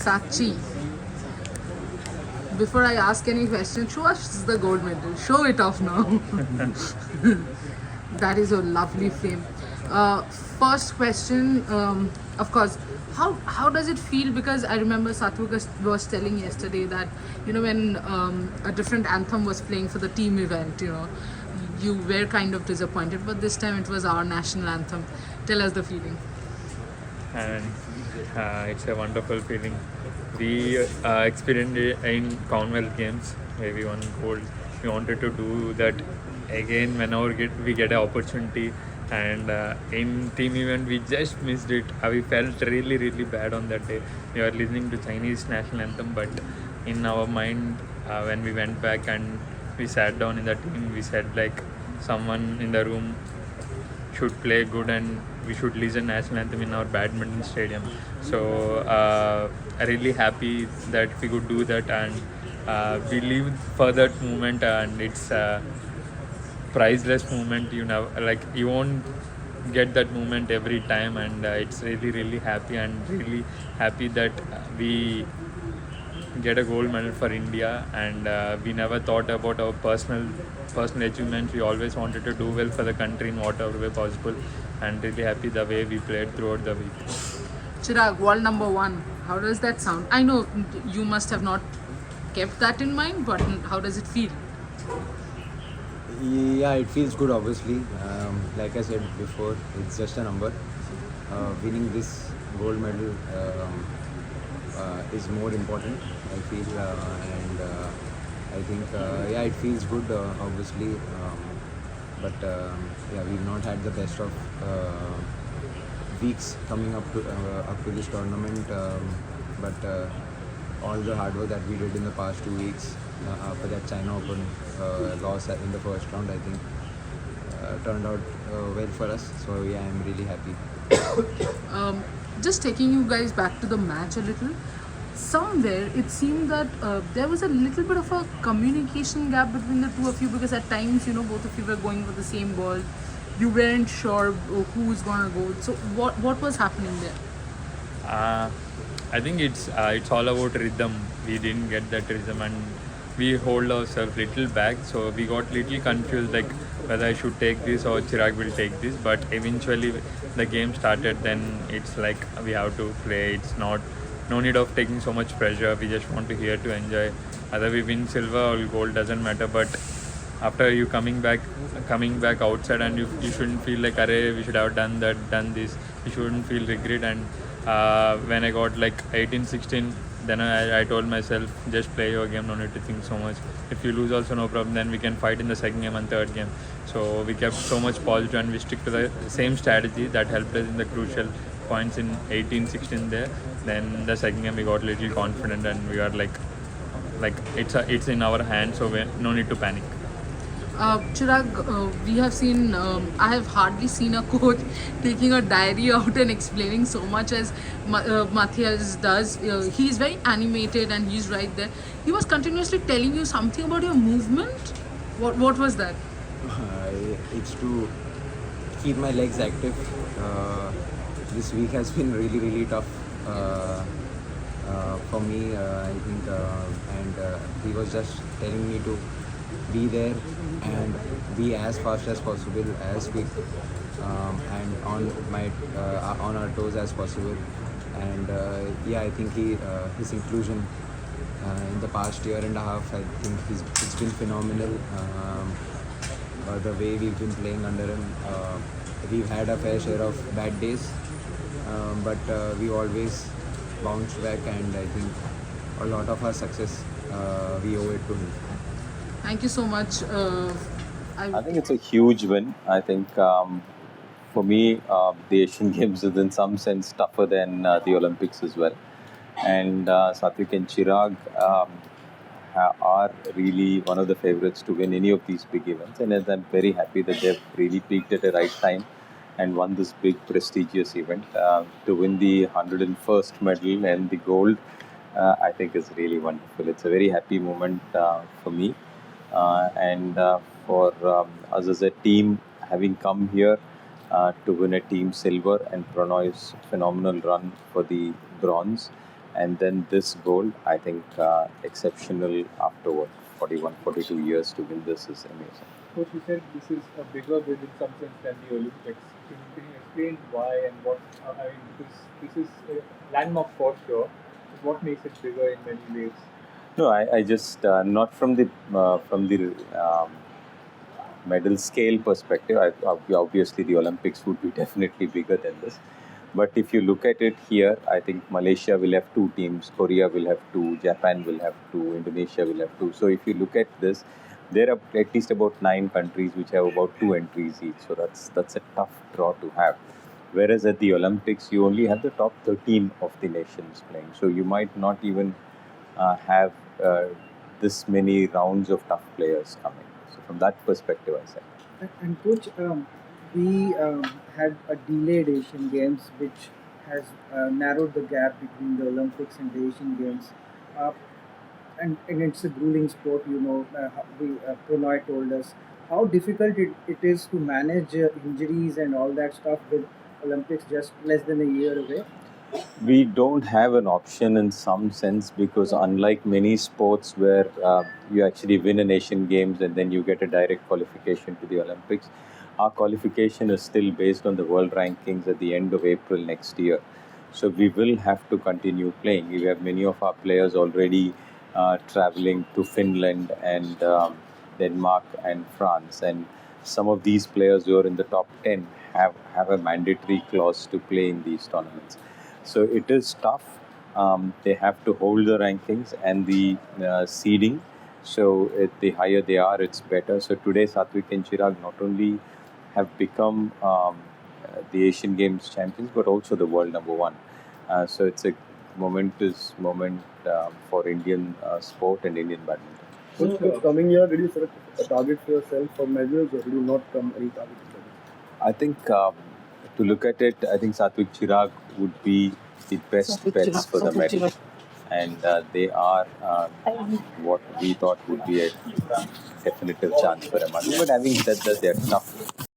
Sachi, before I ask any question, show us the gold medal. Show it off now. That is a lovely frame. First question, of course, how does it feel? Because I remember Satwik was telling yesterday that when a different anthem was playing for the team event, you were kind of disappointed, but this time it was our national anthem. Tell us the feeling. And it's a wonderful feeling. We experienced it in Commonwealth Games where we won gold. We wanted to do that again whenever we get an opportunity. And in team event, we just missed it. We felt really, really bad on that day. We were listening to Chinese national anthem, but in our mind, when we went back and we sat down in the team, we said like someone in the room should play good and we should listen national anthem in our badminton stadium. So really happy that we could do that, and we lived for that moment, and it's priceless moment. You won't get that moment every time, and it's really, really happy, and really happy that we get a gold medal for India, and we never thought about our personal achievements. We always wanted to do well for the country in whatever way possible, and really happy the way we played throughout the week. Chirag, world number 1. How does that sound? I know you must have not kept that in mind, but how does it feel? Yeah, it feels good, obviously. Like I said before, it's just a number. Winning this gold medal is more important, I feel, and I think, it feels good, obviously. But we've not had the best of weeks coming up to this tournament. But all the hard work that we did in the past 2 weeks for that China Open loss in the first round, I think turned out well for us. So I'm really happy. Just taking you guys back to the match a little, somewhere it seemed that there was a little bit of a communication gap between the two of you, because at times both of you were going for the same ball. You weren't sure who's gonna go. So what was happening there? I think it's all about rhythm. We didn't get that rhythm, and we hold ourselves little back, so we got little confused, like whether I should take this or Chirag will take this. But eventually the game started, then it's like we have to play. It's no need of taking so much pressure. We just want to here to enjoy. Whether we win silver or gold doesn't matter, but after you coming back outside, and you shouldn't feel like, array, we should have done this. You shouldn't feel regret. And when I got like 18-16, then I told myself, just play your game, no need to think so much. If you lose also, no problem, then we can fight in the second game and third game. So we kept so much positive, and we stick to the same strategy that helped us in the crucial points in 18-16 there. Then the second game we got little confident, and we are like it's in our hands, so we no need to panic. Chirag, we have seen, I have hardly seen a coach taking a diary out and explaining so much as Matthias does. He is very animated and he's right there. He was continuously telling you something about your movement. What was that? It's to keep my legs active. This week has been really, really tough for me, I think, and he was just telling me to be there and be as fast as possible, as quick, and on our toes as possible. And I think his inclusion in the past year and a half, I think it's been phenomenal. The way we've been playing under him, we've had a fair share of bad days, but we always bounced back, and I think a lot of our success we owe it to him. Thank you so much. I think it's a huge win. I think for me, the Asian Games is in some sense tougher than the Olympics as well. And Satwik and Chirag are really one of the favorites to win any of these big events. And I'm very happy that they've really peaked at the right time and won this big prestigious event. To win the 101st medal and the gold, I think is really wonderful. It's a very happy moment for me. And for us as a team, having come here to win a team silver, and Pranoy's phenomenal run for the bronze, and then this gold, I think exceptional after what, 41, 42 years to win this is amazing. Coach, you said this is a bigger win in some sense than the Olympics. Can you explain why and what? I mean, this is a landmark for sure. But what makes it bigger in many ways? No, I just not from the medal scale perspective. Obviously, the Olympics would be definitely bigger than this. But if you look at it here, I think Malaysia will have 2 teams, Korea will have 2, Japan will have 2, Indonesia will have 2. So if you look at this, there are at least about 9 countries which have about 2 entries each. So that's a tough draw to have. Whereas at the Olympics, you only have the top 13 of the nations playing. So you might not even have this many rounds of tough players coming. So from that perspective, I say. And coach, we had a delayed Asian Games, which has narrowed the gap between the Olympics and the Asian Games. And it's a grueling sport, Prannoy told us how difficult it is to manage injuries and all that stuff with Olympics just less than a year away. We don't have an option in some sense, because unlike many sports where you actually win an Asian Games and then you get a direct qualification to the Olympics, our qualification is still based on the world rankings at the end of April next year. So we will have to continue playing. We have many of our players already traveling to Finland and Denmark and France, and some of these players who are in the top 10 have a mandatory clause to play in these tournaments. So it is tough. They have to hold the rankings and the seeding. So the higher they are, it's better. So today, Satwik and Chirag not only have become the Asian Games champions, but also the world number 1. So it's a momentous moment for Indian sport and Indian badminton. So, coming year, did you set a target for yourself for medals, or did you not come any target? I think to look at it, I think Satwik-Chirag would be the best bets for the medal. And they are what we thought would be a definitive chance for a medal. But having said that, they are tough.